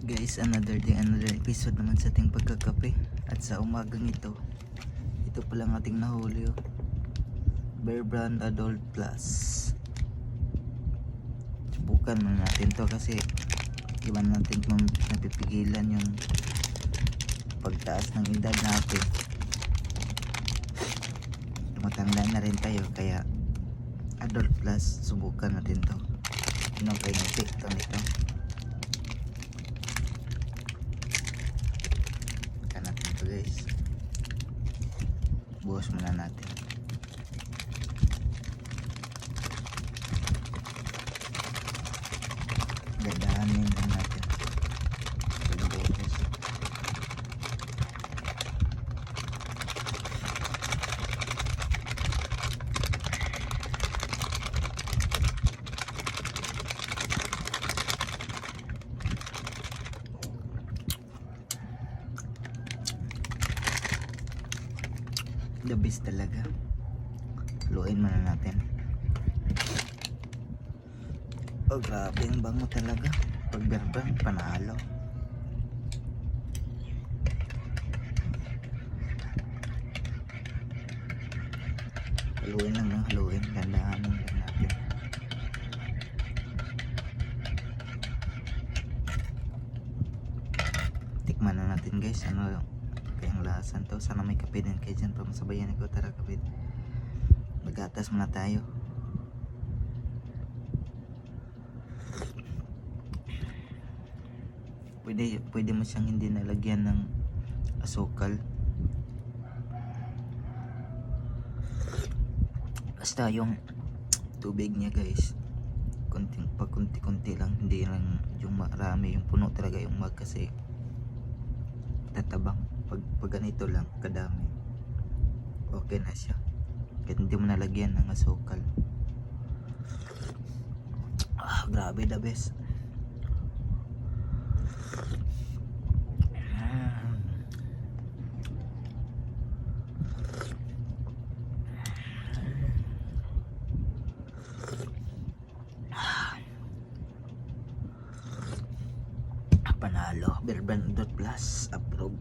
Guys, another day, another episode naman sa ating pagkakape. At sa umagang ito pa lang ating nahuli, oh. Bear Brand Adult Plus. Subukan muna natin to kasi iwan natin kung napipigilan yung pagtaas ng edad natin. Tumatanda na rin tayo, kaya Adult Plus, subukan natin to. Ano kayo nito nito? Guys, buhos muna natin. Gadahanin lang natin. Buhos. The best talaga. Luin muna natin. Oh, grabe ang bango talaga. Pag berbang, panalo. Haluin lang ng haluin. Gandahanin lang natin. Tikman na natin, guys. Ano kayang lasan to. Sana may kape din kayo dyan para masabayan ko. Tara, kapit. Magatas muna tayo. Pwede mo siyang hindi nalagyan ng asukal. Basta yung tubig niya, guys, kunti-kunti lang, hindi lang yung marami, yung puno talaga yung mug kasi tatabang. Pag ganito lang kadami, okay na siya. Kahit hindi mo nalagyan ng asukal. Grabe, the best. Panalo. Bear Brand Adult Plus, approve.